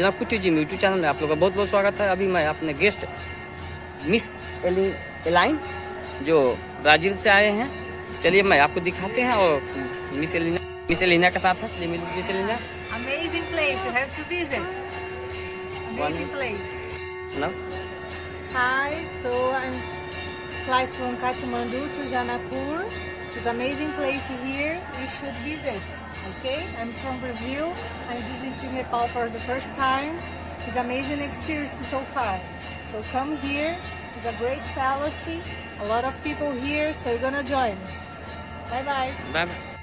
जनकपुर जी YouTube channel में आप लोग का बहुत बहुत स्वागत है। अभी मैं अपने गेस्ट मिस एलाइन जो ब्राज़ील से आए हैं, चलिए मैं आपको दिखाते हैं। और मिस एलिना के साथ है, चलिए miss Elina. Amazing place, you have to visit. Amazing place. No? Hi, so I'm flying from Kathmandu to Janakpur. It's an amazing place here, you should visit. Okay, I'm from Brazil. I'm visiting Nepal for the first time. It's an amazing experience so far. So come here. It's a great palace. A lot of people here, so you're gonna join. Bye bye. Bye bye.